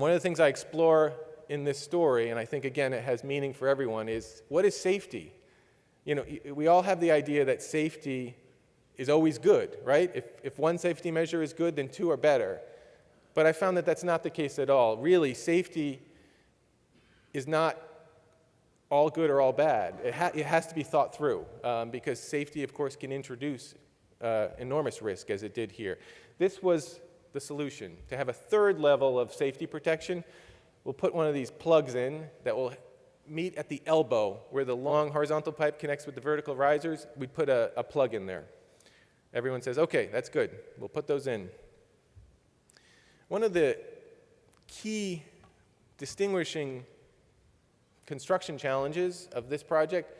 One of the things I explore in this story, and I think, again, it has meaning for everyone, is what is safety? You know, we all have the idea that safety is always good, right? If one safety measure is good, then two are better. But I found that that's not the case at all. Really, safety is not all good or all bad. It has to be thought through, because safety, of course, can introduce enormous risk, as it did here. This was the solution. To have a third level of safety protection, we'll put one of these plugs in that will meet at the elbow where the long horizontal pipe connects with the vertical risers. We put a plug in there. Everyone says, okay, that's good. We'll put those in. One of the key distinguishing construction challenges of this project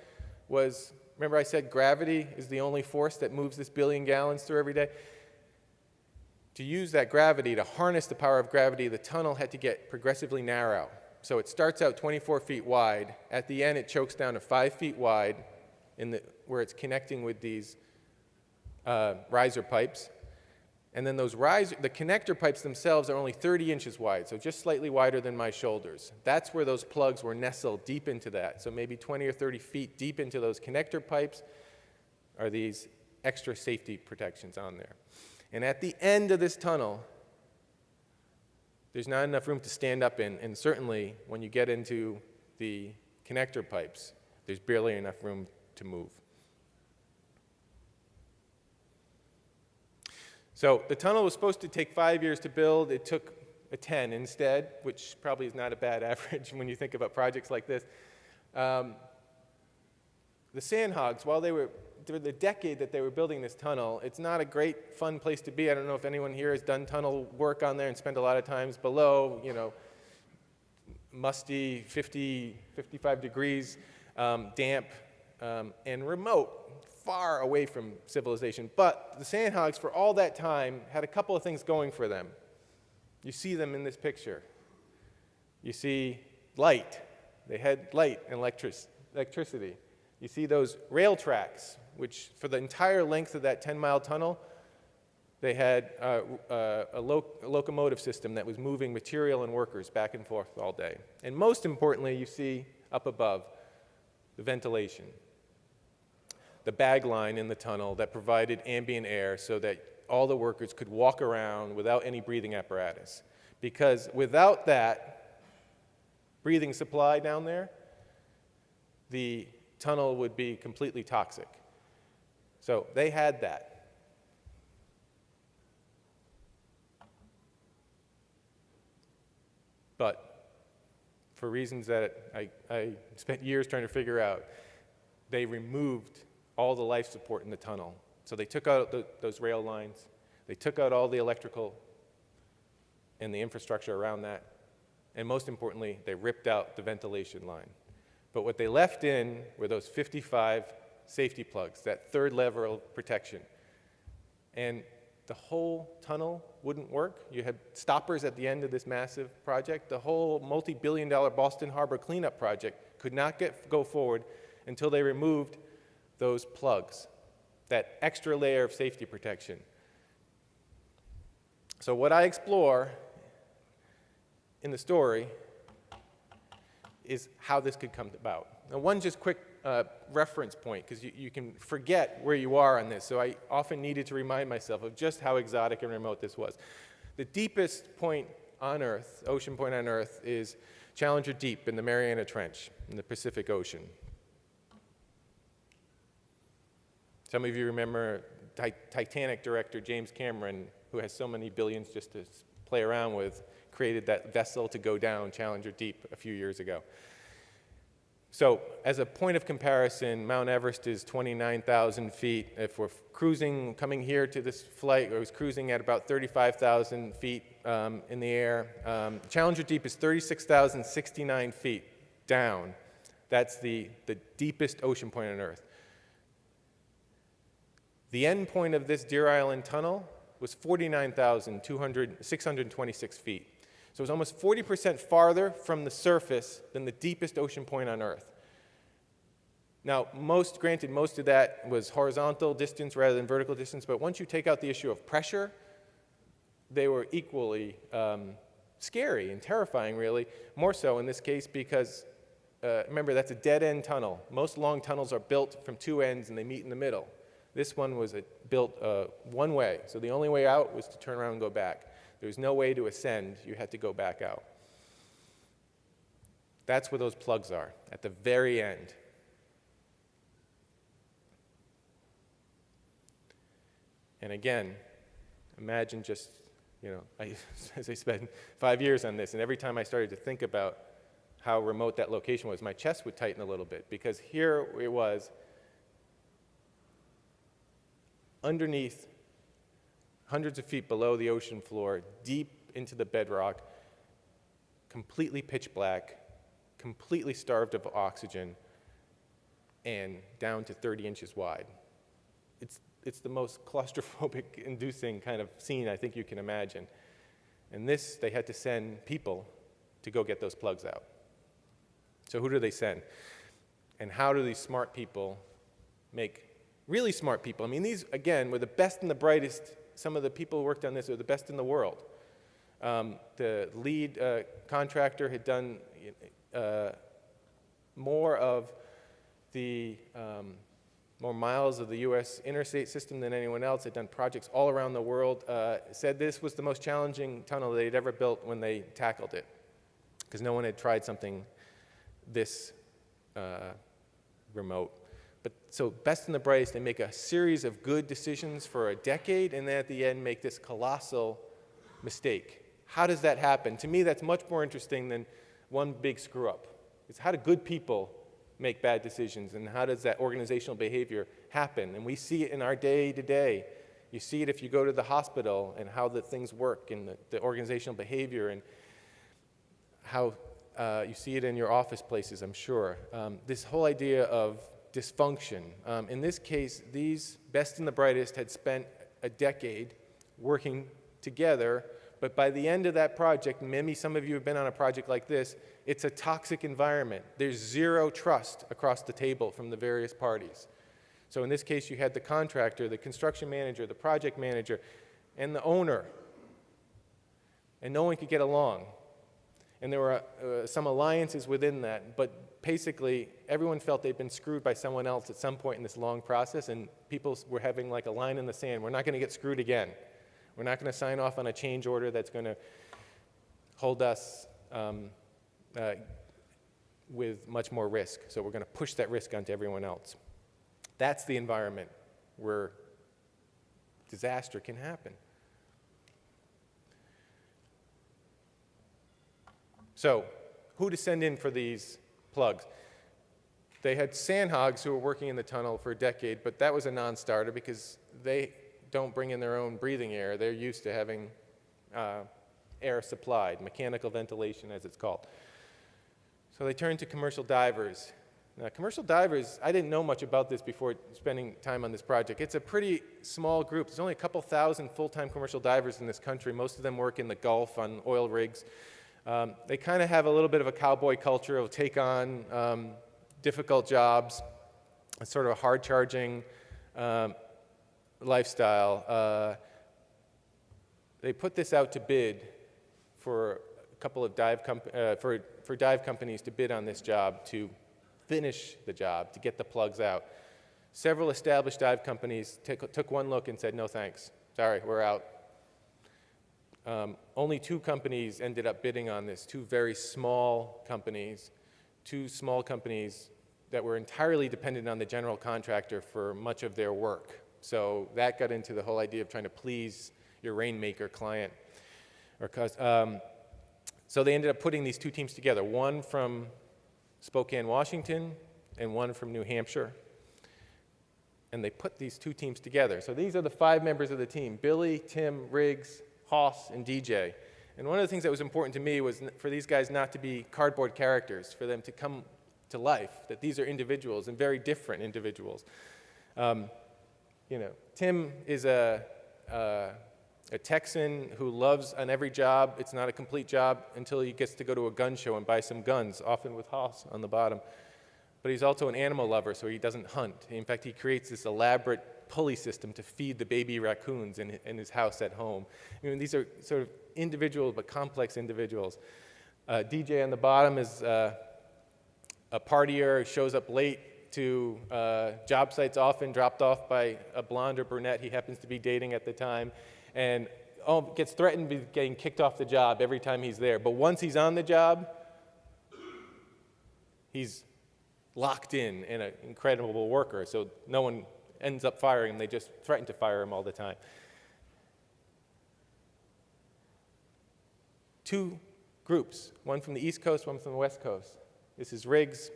was, remember I said gravity is the only force that moves this billion gallons through every day? To use that gravity, to harness the power of gravity, the tunnel had to get progressively narrow. So it starts out 24 feet wide. At the end, it chokes down to 5 feet wide where it's connecting with these riser pipes. And then the connector pipes themselves are only 30 inches wide, so just slightly wider than my shoulders. That's where those plugs were nestled deep into that. So maybe 20 or 30 feet deep into those connector pipes are these extra safety protections on there. And at the end of this tunnel, there's not enough room to stand up in, and certainly when you get into the connector pipes, there's barely enough room to move. So the tunnel was supposed to take 5 years to build. It took 10 instead, which probably is not a bad average when you think about projects like this. The sandhogs, while through the decade that they were building this tunnel, it's not a great, fun place to be. I don't know if anyone here has done tunnel work on there and spent a lot of times below, you know, musty, 50, 55 degrees, damp, and remote, far away from civilization. But the sandhogs, for all that time, had a couple of things going for them. You see them in this picture. You see light. They had light and electricity. You see those rail tracks, which for the entire length of that 10-mile tunnel, they had a locomotive system that was moving material and workers back and forth all day. And most importantly, you see up above the ventilation. The bag line in the tunnel that provided ambient air so that all the workers could walk around without any breathing apparatus. Because without that breathing supply down there, the tunnel would be completely toxic. So they had that. But for reasons that I spent years trying to figure out, they removed all the life support in the tunnel. So they took out those rail lines. They took out all the electrical and the infrastructure around that. And most importantly, they ripped out the ventilation line. But what they left in were those 55 safety plugs, that third level of protection. And the whole tunnel wouldn't work. You had stoppers at the end of this massive project. The whole multi-billion-dollar Boston Harbor cleanup project could not go forward until they removed those plugs, that extra layer of safety protection. So what I explore in the story is how this could come about. Now, one just quick reference point, because you can forget where you are on this, so I often needed to remind myself of just how exotic and remote this was. The deepest point on Earth, ocean point on Earth, is Challenger Deep in the Mariana Trench in the Pacific Ocean. Some of you remember Titanic director James Cameron, who has so many billions just to play around with, created that vessel to go down Challenger Deep a few years ago. So as a point of comparison, Mount Everest is 29,000 feet. If we're cruising, coming here to this flight, I was cruising at about 35,000 feet in the air. Challenger Deep is 36,069 feet down. That's the deepest ocean point on Earth. The end point of this Deer Island tunnel was 49,626 feet. So it was almost 40% farther from the surface than the deepest ocean point on Earth. Now, granted, most of that was horizontal distance rather than vertical distance, but once you take out the issue of pressure, they were equally scary and terrifying, really, more so in this case because, remember, that's a dead-end tunnel. Most long tunnels are built from two ends and they meet in the middle. This one was built one way, so the only way out was to turn around and go back. There was no way to ascend. You had to go back out. That's where those plugs are, at the very end. And again, imagine just, as I spent 5 years on this, and every time I started to think about how remote that location was, my chest would tighten a little bit, because here it was underneath, hundreds of feet below the ocean floor, deep into the bedrock, completely pitch black, completely starved of oxygen, and down to 30 inches wide. It's the most claustrophobic-inducing kind of scene I think you can imagine. And this, they had to send people to go get those plugs out. So who do they send? And how do these smart people make really smart people? I mean, these, again, were the best and the brightest. Some of the people who worked on this were the best in the world. The lead contractor had done more of the more miles of the U.S. interstate system than anyone else, had done projects all around the world, said this was the most challenging tunnel they'd ever built when they tackled it, because no one had tried something this remote. But so best and the brightest, they make a series of good decisions for a decade, and then at the end make this colossal mistake. How does that happen? To me, that's much more interesting than one big screw-up. It's how do good people make bad decisions, and how does that organizational behavior happen? And we see it in our day-to-day. You see it if you go to the hospital and how the things work and the organizational behavior, and how you see it in your office places, I'm sure. This whole idea of dysfunction. In this case, these best and the brightest had spent a decade working together, but by the end of that project, maybe some of you have been on a project like this, it's a toxic environment. There's zero trust across the table from the various parties. So in this case, you had the contractor, the construction manager, the project manager, and the owner. And no one could get along. And there were some alliances within that, but basically everyone felt they'd been screwed by someone else at some point in this long process, and people were having like a line in the sand. We're not going to get screwed again. We're not going to sign off on a change order that's going to hold us with much more risk. So we're going to push that risk onto everyone else. That's the environment where disaster can happen. So who to send in for these plugs? They had sandhogs who were working in the tunnel for a decade, but that was a non-starter because they don't bring in their own breathing air. They're used to having air supplied, mechanical ventilation as it's called. So they turned to commercial divers. Now, commercial divers, I didn't know much about this before spending time on this project. It's a pretty small group. There's only a couple thousand full-time commercial divers in this country. Most of them work in the Gulf on oil rigs. They kind of have a little bit of a cowboy culture. They'll take on difficult jobs, a sort of a hard-charging lifestyle. They put this out to bid for a couple of dive companies to bid on this job to finish the job, to get the plugs out. Several established dive companies took one look and said, no thanks, sorry, we're out. Only two companies ended up bidding on this, two very small companies, that were entirely dependent on the general contractor for much of their work. So that got into the whole idea of trying to please your rainmaker client. So they ended up putting these two teams together, one from Spokane, Washington, and one from New Hampshire. And they put these two teams together. So these are the 5 members of the team: Billy, Tim, Riggs, Hoss, and DJ. And one of the things that was important to me was for these guys not to be cardboard characters, for them to come to life, that these are individuals and very different individuals. Tim is a Texan who loves on every job. It's not a complete job until he gets to go to a gun show and buy some guns, often with Hoss on the bottom. But he's also an animal lover, so he doesn't hunt. In fact, he creates this elaborate pulley system to feed the baby raccoons in his house at home. I mean, these are sort of individual but complex individuals. DJ on the bottom is a partier, shows up late to job sites, often dropped off by a blonde or brunette he happens to be dating at the time, and gets threatened with getting kicked off the job every time he's there. But once he's on the job, he's locked in and an incredible worker, so no one ends up firing him. They just threaten to fire him all the time. Two groups, one from the East Coast, one from the West Coast. This is Riggs.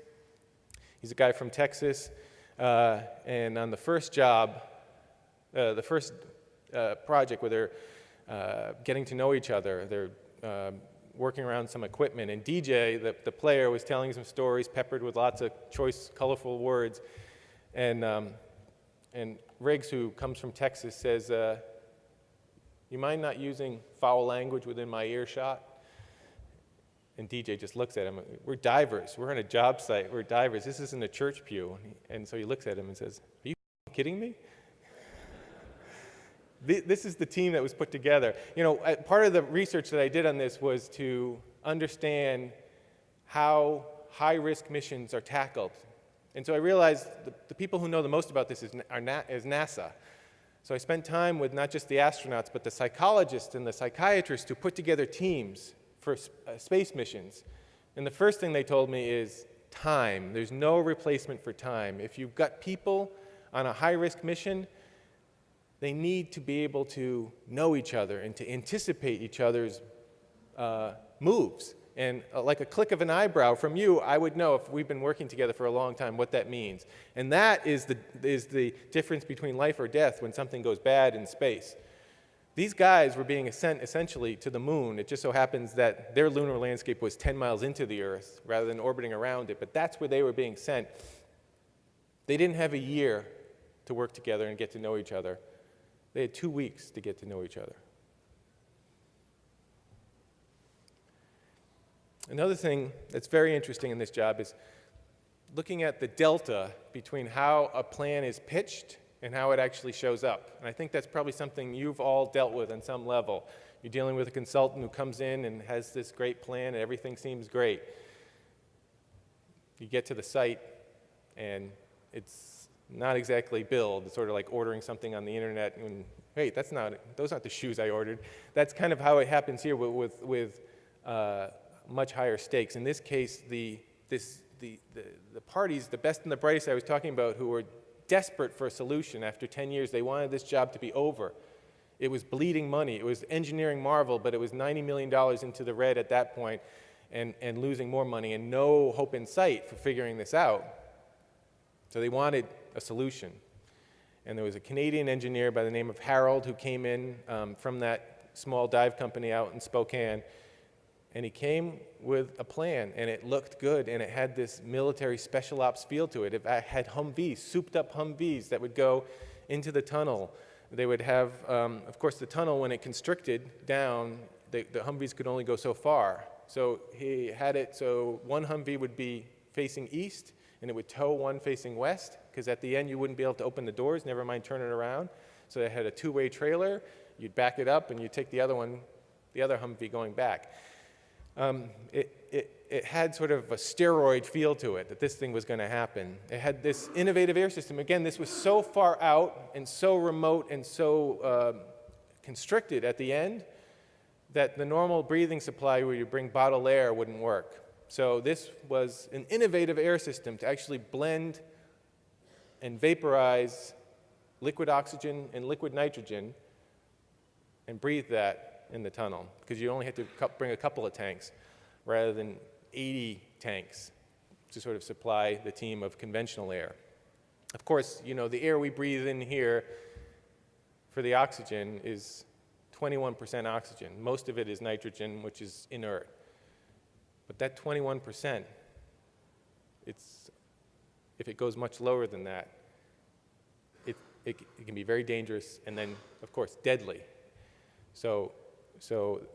He's a guy from Texas, and on the first job, the first project where they're getting to know each other, they're working around some equipment, and DJ, the player, was telling some stories peppered with lots of choice, colorful words, and Riggs, who comes from Texas, says, "You mind not using foul language within my earshot?" And DJ just looks at him. "We're divers. We're on a job site. We're divers. This isn't a church pew." And so he looks at him and says, "Are you kidding me?" This is the team that was put together. You know, part of the research that I did on this was to understand how high-risk missions are tackled. And so I realized the people who know the most about this is NASA. So I spent time with not just the astronauts, but the psychologists and the psychiatrists who put together teams for space missions. And the first thing they told me is time. There's no replacement for time. If you've got people on a high-risk mission, they need to be able to know each other and to anticipate each other's moves. And like a click of an eyebrow from you, I would know, if we've been working together for a long time, what that means. And that is the difference between life or death when something goes bad in space. These guys were being sent essentially to the moon. It just so happens that their lunar landscape was 10 miles into the Earth rather than orbiting around it, but that's where they were being sent. They didn't have a year to work together and get to know each other. They had 2 weeks to get to know each other. Another thing that's very interesting in this job is looking at the delta between how a plan is pitched and how it actually shows up. And I think that's probably something you've all dealt with on some level. You're dealing with a consultant who comes in and has this great plan and everything seems great. You get to the site and it's not exactly billed. It's sort of like ordering something on the internet and, hey, those aren't the shoes I ordered. That's kind of how it happens here with much higher stakes. In this case, the parties, the best and the brightest I was talking about, who were desperate for a solution after 10 years. They wanted this job to be over. It was bleeding money. It was engineering marvel, but it was $90 million into the red at that point and losing more money and no hope in sight for figuring this out. So they wanted a solution. And there was a Canadian engineer by the name of Harold who came in from that small dive company out in Spokane. And he came with a plan, and it looked good, and it had this military special ops feel to it. It had Humvees, souped-up Humvees that would go into the tunnel. They would have, of course, the tunnel, when it constricted down, the Humvees could only go so far. So he had it so one Humvee would be facing east, and it would tow one facing west, because at the end you wouldn't be able to open the doors, never mind turn it around. So they had a two-way trailer. You'd back it up, and you'd take the other Humvee going back. It had sort of a steroid feel to it, that this thing was going to happen. It had this innovative air system. Again, this was so far out and so remote and so constricted at the end that the normal breathing supply where you bring bottled air wouldn't work. So this was an innovative air system to actually blend and vaporize liquid oxygen and liquid nitrogen and breathe that in the tunnel, because you only had to bring a couple of tanks rather than 80 tanks to sort of supply the team of conventional air. Of course, you know, the air we breathe in here for the oxygen is 21% oxygen. Most of it is nitrogen, which is inert. But that 21%, if it goes much lower than that, it can be very dangerous and then, of course, deadly. So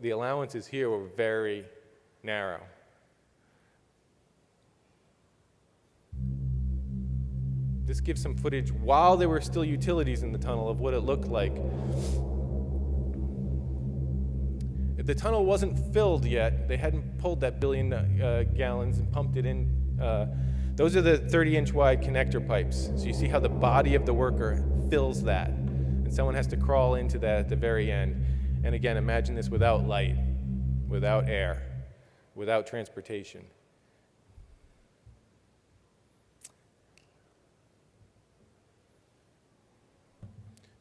the allowances here were very narrow. This gives some footage while there were still utilities in the tunnel of what it looked like. If the tunnel wasn't filled yet, they hadn't pulled that billion gallons and pumped it in. Those are the 30-inch wide connector pipes. So you see how the body of the worker fills that. And someone has to crawl into that at the very end. And again, imagine this without light, without air, without transportation.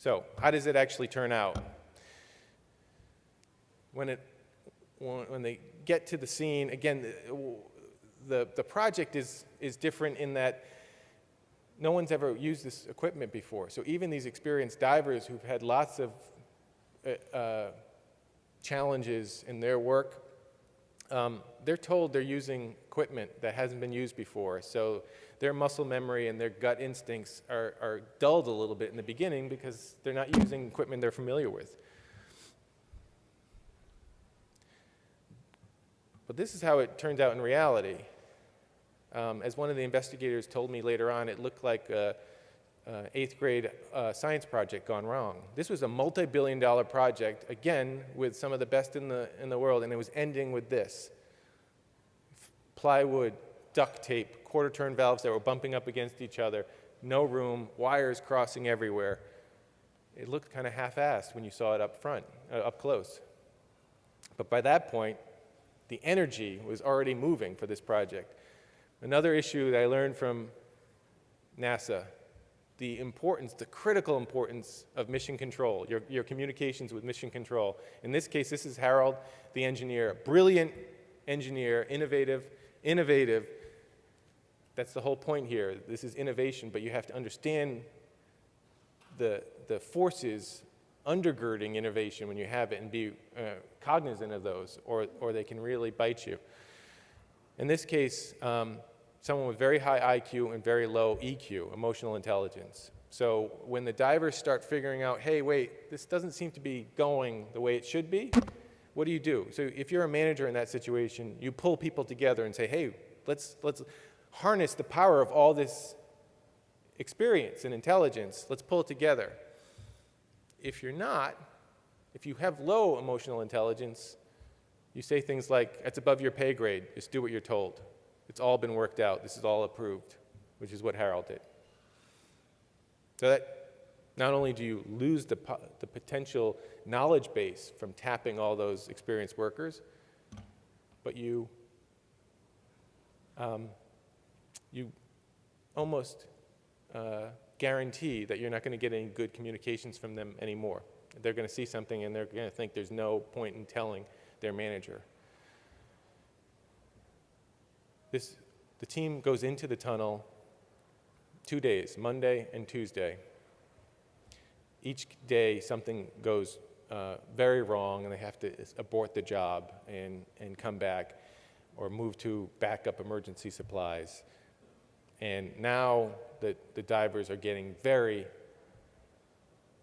So how does it actually turn out? When they get to the scene, again, the project is different in that no one's ever used this equipment before. So even these experienced divers who've had lots of challenges in their work, they're told they're using equipment that hasn't been used before. So their muscle memory and their gut instincts are dulled a little bit in the beginning because they're not using equipment they're familiar with. But this is how it turned out in reality. As one of the investigators told me later on, it looked like an 8th grade science project gone wrong. This was a multi-billion-dollar project, again, with some of the best in the world, and it was ending with this. Plywood, duct tape, quarter-turn valves that were bumping up against each other, no room, wires crossing everywhere. It looked kind of half-assed when you saw it up front, up close. But by that point, the energy was already moving for this project. Another issue that I learned from NASA, the critical importance of mission control, your communications with mission control. In this case, this is Harold, the engineer, brilliant engineer, innovative. That's the whole point here. This is innovation, but you have to understand the forces undergirding innovation when you have it and be cognizant of those, or they can really bite you. In this case, someone with very high IQ and very low EQ, emotional intelligence. So when the divers start figuring out, hey, wait, this doesn't seem to be going the way it should be, what do you do? So if you're a manager in that situation, you pull people together and say, hey, let's harness the power of all this experience and intelligence. Let's pull it together. If you're not, if you have low emotional intelligence, you say things like, it's above your pay grade, just do what you're told. It's all been worked out, this is all approved, which is what Harold did. So that not only do you lose the potential knowledge base from tapping all those experienced workers, but you almost guarantee that you're not going to get any good communications from them anymore. They're going to see something and they're going to think there's no point in telling their manager. The team goes into the tunnel 2 days, Monday and Tuesday. Each day something goes very wrong and they have to abort the job and come back or move to backup emergency supplies. And now the divers are getting very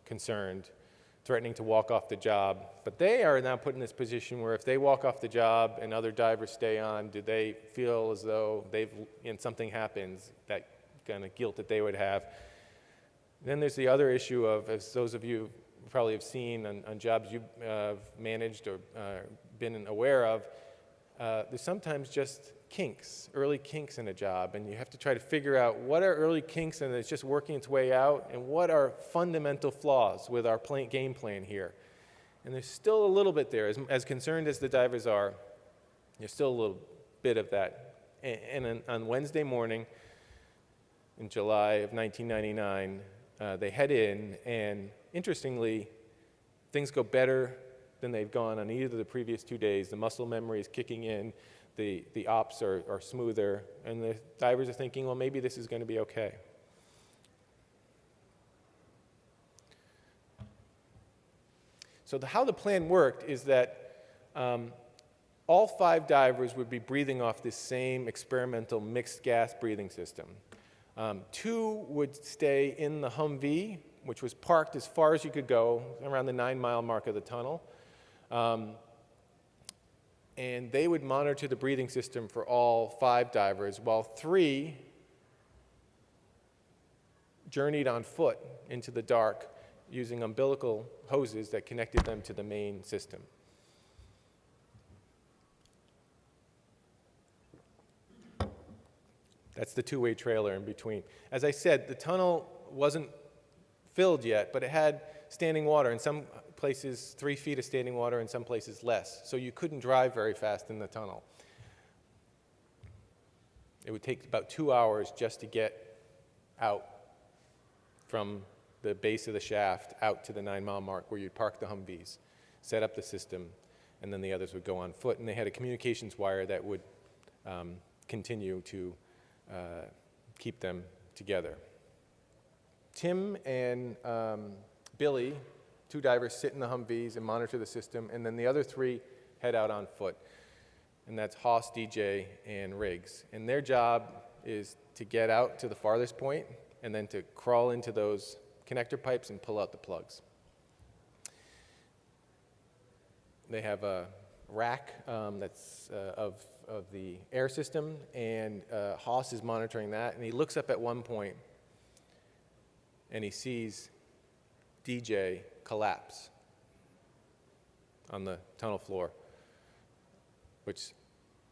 concerned, threatening to walk off the job. But they are now put in this position where if they walk off the job and other divers stay on, do they feel as though something happens, that kind of guilt that they would have? Then there's the other issue of, as those of you probably have seen on jobs you've managed or been aware of, there's sometimes just kinks, early kinks in a job, and you have to try to figure out what are early kinks and it's just working its way out, and what are fundamental flaws with our game plan here. And there's still a little bit there. As concerned as the divers are, there's still a little bit of that. And on Wednesday morning in July of 1999, they head in, and interestingly, things go better than they've gone on either of the previous 2 days. The muscle memory is kicking in. The ops are smoother, and the divers are thinking, well, maybe this is going to be okay. So how the plan worked is that all 5 divers would be breathing off this same experimental mixed gas breathing system. 2 would stay in the Humvee, which was parked as far as you could go, around the 9-mile mark of the tunnel. And they would monitor the breathing system for all 5 divers, while 3 journeyed on foot into the dark using umbilical hoses that connected them to the main system. That's the two-way trailer in between. As I said, the tunnel wasn't filled yet, but it had standing water. In some places, 3 feet of standing water, in some places less. So you couldn't drive very fast in the tunnel. It would take about 2 hours just to get out from the base of the shaft out to the 9-mile mark where you'd park the Humvees, set up the system, and then the others would go on foot. And they had a communications wire that would continue to keep them together. Tim and Billy, 2 divers, sit in the Humvees and monitor the system, and then the other 3 head out on foot. And that's Haas, DJ, and Riggs. And their job is to get out to the farthest point and then to crawl into those connector pipes and pull out the plugs. They have a rack that's of the air system, and Haas is monitoring that, and he looks up at one point and he sees DJ collapse on the tunnel floor, which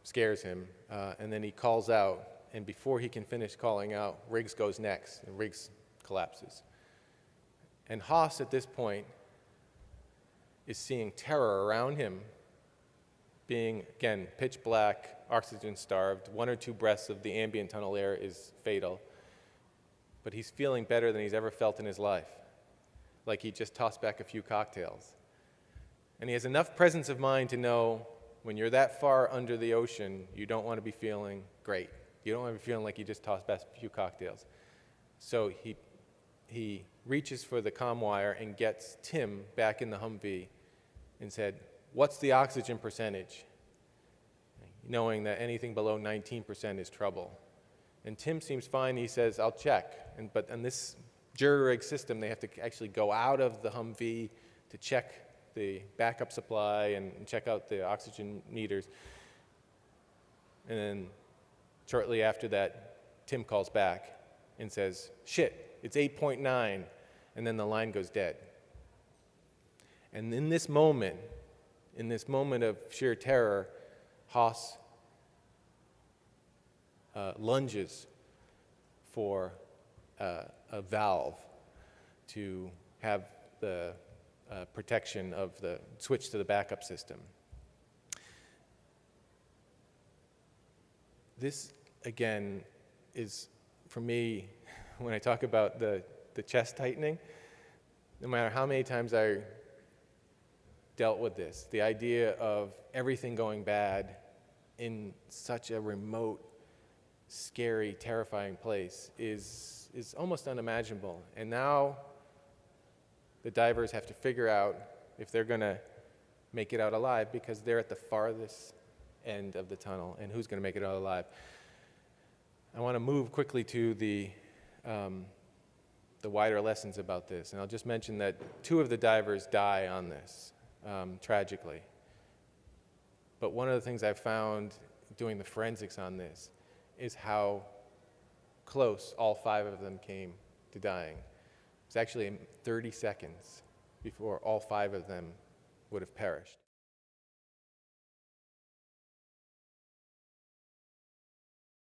scares him, and then he calls out, and before he can finish calling out, Riggs goes next, and Riggs collapses. And Haas, at this point, is seeing terror around him, being, again, pitch black, oxygen-starved. 1 or 2 breaths of the ambient tunnel air is fatal. But he's feeling better than he's ever felt in his life, like he just tossed back a few cocktails. And he has enough presence of mind to know when you're that far under the ocean, you don't want to be feeling great. You don't want to be feeling like you just tossed back a few cocktails. So he reaches for the comm wire and gets Tim back in the Humvee and said, "What's the oxygen percentage?" Knowing that anything below 19% is trouble. And Tim seems fine. He says, "I'll check." But on this jury-rig system, they have to actually go out of the Humvee to check the backup supply and check out the oxygen meters. And then shortly after that, Tim calls back and says, "Shit, it's 8.9, and then the line goes dead. And in this moment of sheer terror, Haas lunges for a valve to have the protection of the switch to the backup system. This, again, is, for me, when I talk about the chest tightening, no matter how many times I dealt with this, the idea of everything going bad in such a remote, scary, terrifying place is almost unimaginable. And now the divers have to figure out if they're going to make it out alive, because they're at the farthest end of the tunnel, and who's going to make it out alive. I want to move quickly to the wider lessons about this, and I'll just mention that 2 of the divers die on this, tragically. But one of the things I've found doing the forensics on this is how close all 5 of them came to dying. It was actually 30 seconds before all 5 of them would have perished.